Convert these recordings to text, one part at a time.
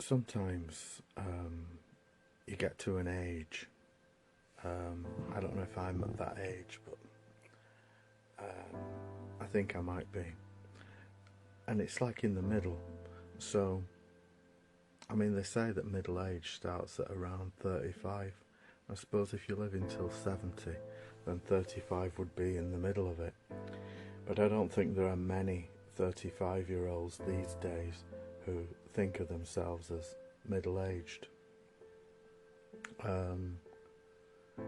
sometimes you get to an age, I don't know if I'm at that age, but I think I might be, and it's like in the middle. So I mean, they say that middle age starts at around 35. I suppose if you live until 70, then 35 would be in the middle of it. But I don't think there are many 35-year-olds these days who think of themselves as middle-aged. And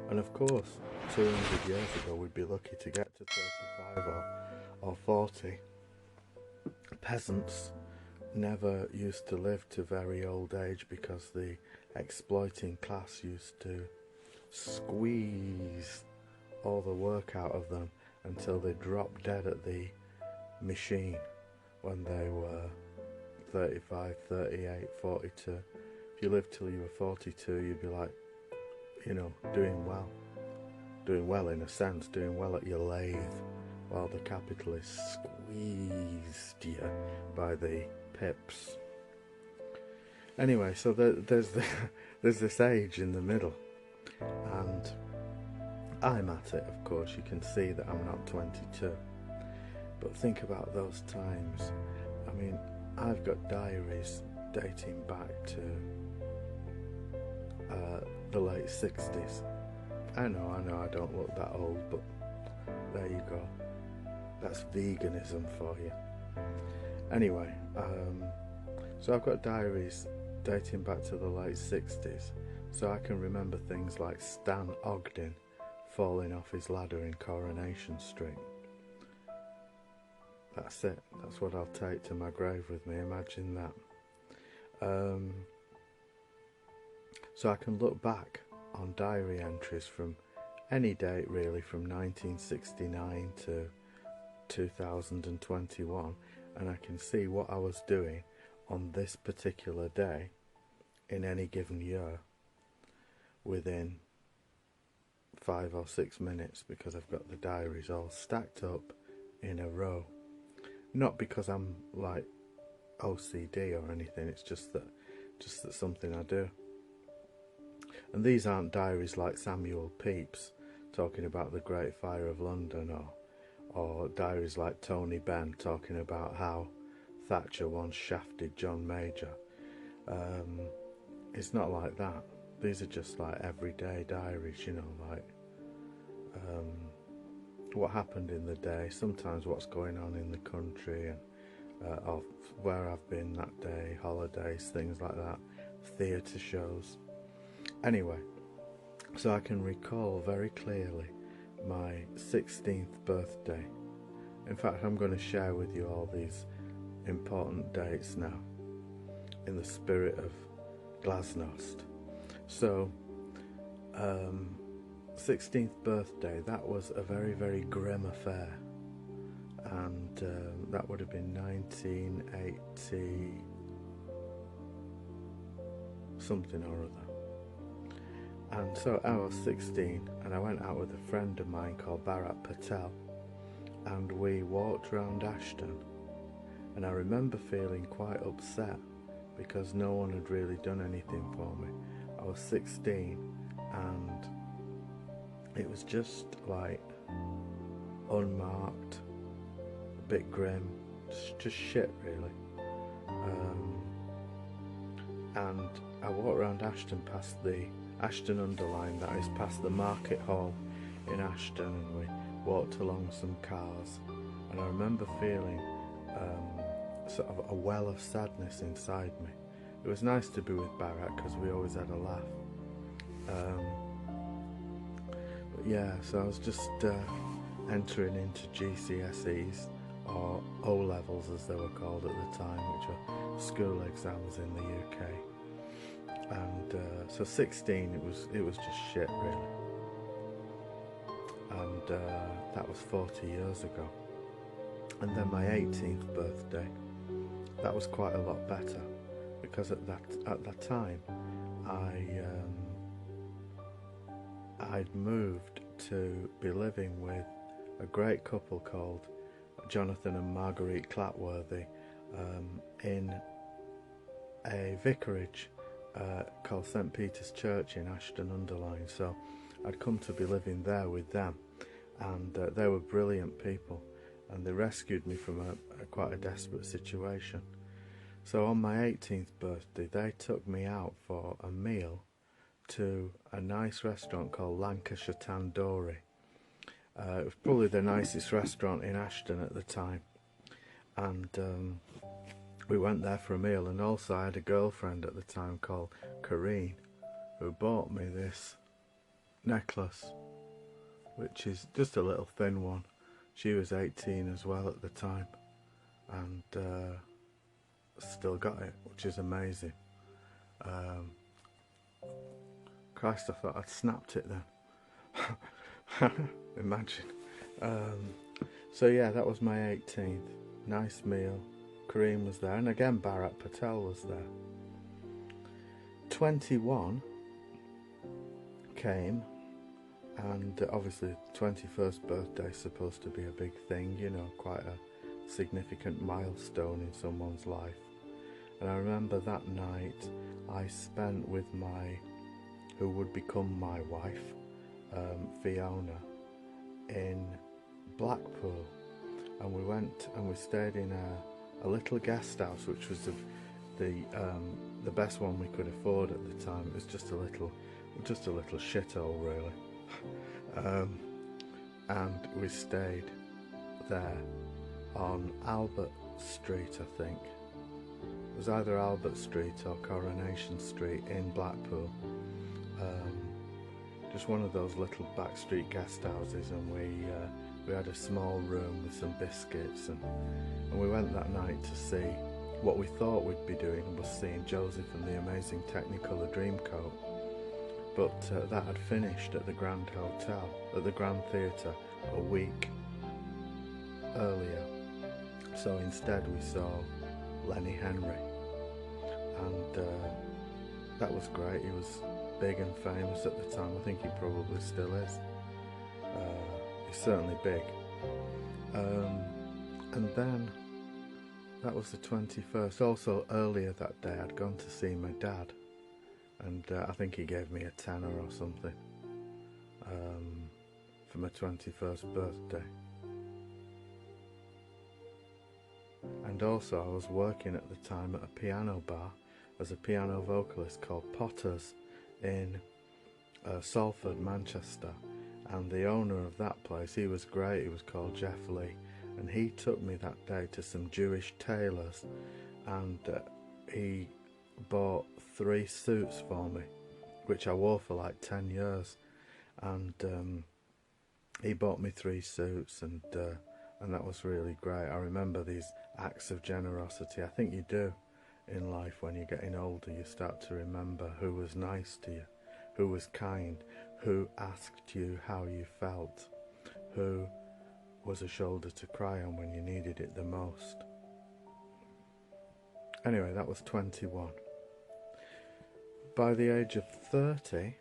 of course, 200 years ago we'd be lucky to get to 35 or 40. Peasants never used to live to very old age because the exploiting class used to squeeze all the work out of them until they dropped dead at the machine when they were 35, 38, 42. If you lived till you were 42, you'd be like, doing well in a sense, doing well at your lathe, while the capitalists squeezed you by the pips. Anyway, so there's this age in the middle, and I'm at it. Of course, you can see that I'm not 22, but think about those times. I mean, I've got diaries dating back to the late 60s. I know, I don't look that old, but there you go. That's veganism for you. Anyway, so I've got diaries dating back to the late 60s, so I can remember things like Stan Ogden falling off his ladder in Coronation Street. That's it. That's what I'll take to my grave with me. Imagine that. So I can look back on diary entries from any date really, from 1969 to 2021, and I can see what I was doing on this particular day in any given year within 5 or 6 minutes, because I've got the diaries all stacked up in a row. Not because I'm like OCD or anything, it's just that something I do. And these aren't diaries like Samuel Pepys talking about the Great Fire of London, or diaries like Tony Benn talking about how Thatcher once shafted John Major. It's not like that. These are just like everyday diaries, like what happened in the day, sometimes what's going on in the country, and of where I've been that day, holidays, things like that, theatre shows. Anyway, so I can recall very clearly my 16th birthday. In fact, I'm going to share with you all these important dates now in the spirit of glasnost. So 16th birthday, that was a very, very grim affair, and that would have been 1980 something or other. And so I was 16, and I went out with a friend of mine called Bharat Patel, and we walked around Ashton, and I remember feeling quite upset because no one had really done anything for me. I was 16, and it was just like unmarked, a bit grim, just shit really. And I walked around Ashton past the Ashton Underline, that is, past the market hall in Ashton, and we walked along some cars, and I remember feeling sort of a well of sadness inside me. It was nice to be with Bharat because we always had a laugh. But yeah, so I was just entering into GCSEs, or O-levels as they were called at the time, which were school exams in the UK. And so 16, it was just shit really. And that was 40 years ago. And then my 18th birthday, that was quite a lot better, because at that time I'd moved to be living with a great couple called Jonathan and Marguerite Clatworthy in a vicarage called St Peter's Church in Ashton-under-Lyne, so I'd come to be living there with them, and they were brilliant people, and they rescued me from quite a desperate situation. So on my 18th birthday, they took me out for a meal to a nice restaurant called Lancashire Tandoori. It was probably the nicest restaurant in Ashton at the time, and we went there for a meal. And also I had a girlfriend at the time called Kareen, who bought me this necklace, which is just a little thin one. She was 18 as well at the time, and still got it, which is amazing. Christ, I thought I'd snapped it then. Imagine. So yeah, that was my 18th. Nice meal. Kareem was there, and again Bharat Patel was there. 21 came, and obviously 21st birthday is supposed to be a big thing, you know, quite a significant milestone in someone's life. And I remember that night I spent with who would become my wife, Fiona, in Blackpool, and we went and we stayed in a little guest house, which was the best one we could afford at the time. It was just a little shithole, really. And we stayed there on Albert Street, I think. It was either Albert Street or Coronation Street in Blackpool. Just one of those little backstreet guest houses, and we had a small room with some biscuits, and we went that night to see what we thought we'd be doing, was seeing Joseph and the Amazing Technicolor Dreamcoat, but that had finished at the Grand Hotel, at the Grand Theatre, a week earlier. So instead we saw Lenny Henry, and that was great. He was big and famous at the time. I think he probably still is. He's certainly big. And then that was the 21st. Also earlier that day I'd gone to see my dad, and I think he gave me a tenner or something for my 21st birthday. And also I was working at the time at a piano bar as a piano vocalist called Potter's in Salford, Manchester, and the owner of that place, he was great. He was called Jeff Lee, and he took me that day to some Jewish tailors, and he bought 3 suits for me, which I wore for like 10 years, and he bought me 3 suits, and that was really great. I remember these acts of generosity. I think you do in life when you're getting older. You start to remember who was nice to you, who was kind, who asked you how you felt, who was a shoulder to cry on when you needed it the most. Anyway, that was 21. By the age of 30,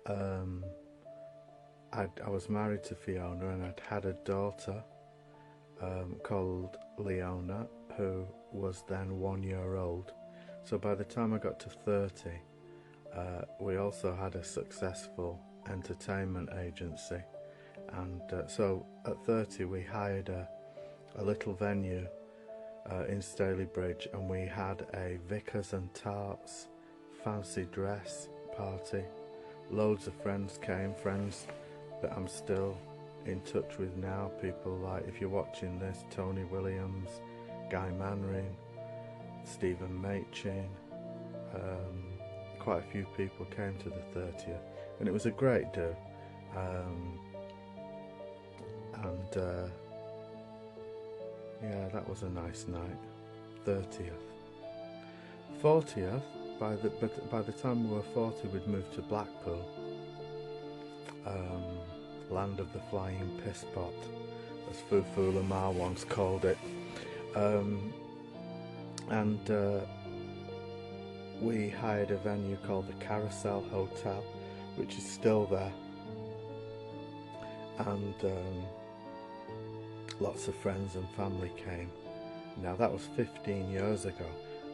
I was married to Fiona, and I'd had a daughter called Leona, who was then 1 year old. So by the time I got to 30, we also had a successful entertainment agency, and so at 30 we hired a little venue in Stalybridge, and we had a Vickers and Tarts fancy dress party. Loads of friends came, friends that I'm still in touch with now. People like, if you're watching this, Tony Williams, Guy Manring, Stephen Machin, quite a few people came to the 30th, and it was a great do. Yeah, that was a nice night. 30th. 40th, by the time we were 40, we'd moved to Blackpool, land of the flying piss pot, as Fufu Lamar once called it. We hired a venue called the Carousel Hotel, which is still there, and lots of friends and family came. Now that was 15 years ago,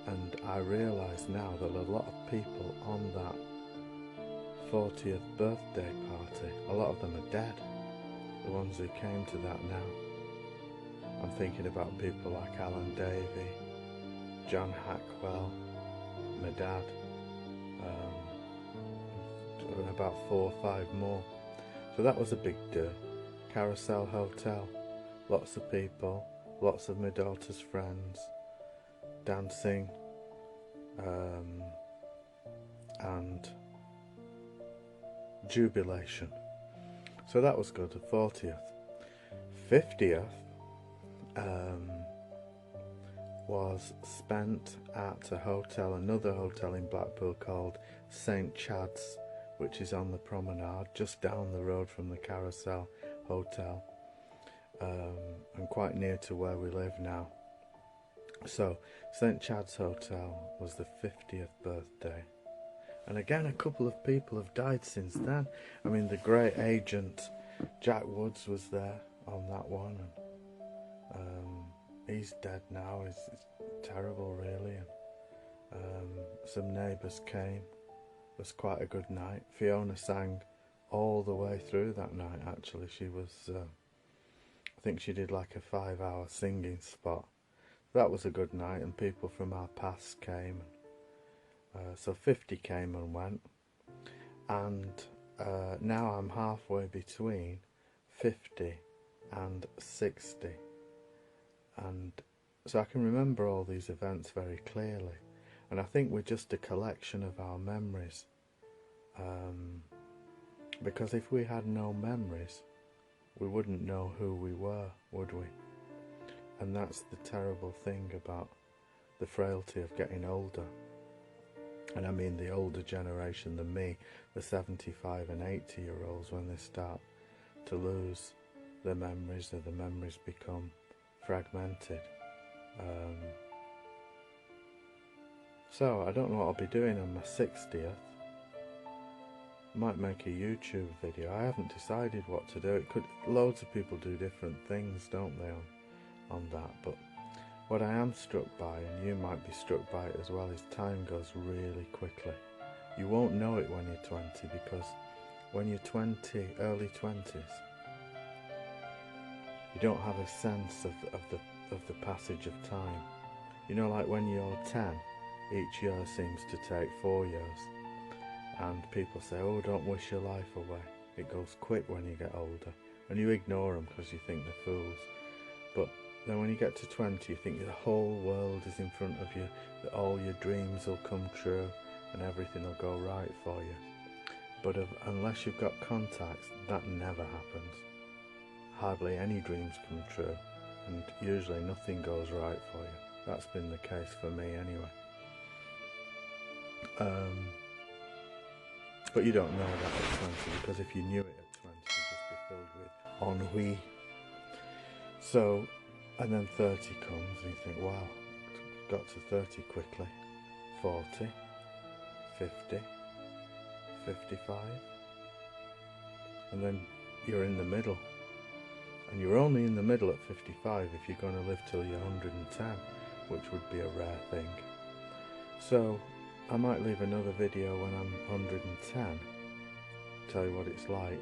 And I realise now that a lot of people on that 40th birthday party, a lot of them are dead, the ones who came to that now. I'm thinking about people like Alan Davey, John Hackwell, my dad, and about 4 or 5 more. So that was a big do. Carousel Hotel, lots of people, lots of my daughter's friends, dancing, and jubilation. So that was good. The 40th. 50th was spent at a hotel, another hotel in Blackpool called St Chad's, which is on the promenade, just down the road from the Carousel Hotel, and quite near to where we live now. So St Chad's Hotel was the 50th birthday, and again a couple of people have died since then. I mean, the great agent Jack Woods was there on that one, and he's dead now. It's terrible, really. And some neighbours came. It was quite a good night. Fiona sang all the way through that night. Actually, she was I think she did like a 5-hour singing spot. That was a good night, and people from our past came. So 50 came and went, and now I'm halfway between 50 and 60, and so I can remember all these events very clearly, and I think we're just a collection of our memories, because if we had no memories, we wouldn't know who we were, would we? And that's the terrible thing about the frailty of getting older. And I mean the older generation than me, the 75 and 80-year-olds, when they start to lose their memories, or the memories become fragmented. So I don't know what I'll be doing on my 60th. I might make a YouTube video. I haven't decided what to do. Loads of people do different things, don't they, on that, but what I am struck by, and you might be struck by it as well, is time goes really quickly. You won't know it when you're 20, because when you're 20, early 20s, you don't have a sense of the passage of time. You know, like when you're 10, each year seems to take 4 years, and people say, oh, don't wish your life away. It goes quick when you get older, and you ignore them because you think they're fools. But then when you get to 20, you think the whole world is in front of you, that all your dreams will come true and everything will go right for you. But unless you've got contacts, that never happens. Hardly any dreams come true, and usually nothing goes right for you. That's been the case for me anyway. But you don't know that at 20, because if you knew it at 20, you'd just be filled with ennui. So, and then 30 comes and you think, wow, got to 30 quickly. 40, 50, 55, and then you're in the middle. And you're only in the middle at 55 if you're going to live till you're 110, which would be a rare thing. So I might leave another video when I'm 110, tell you what it's like.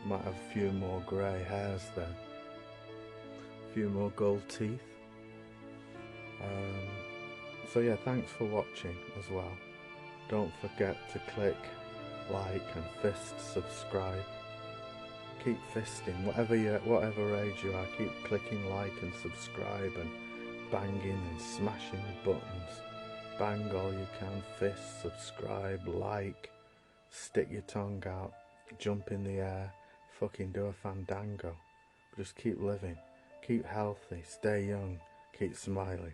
Might have a few more grey hairs then, a few more gold teeth. So yeah, thanks for watching as well. Don't forget to click like and fist subscribe. Keep fisting, whatever age you are, keep clicking like and subscribe and banging and smashing the buttons. Bang all you can, fist, subscribe, like, stick your tongue out, jump in the air, fucking do a fandango. Just keep living, keep healthy, stay young, keep smiling.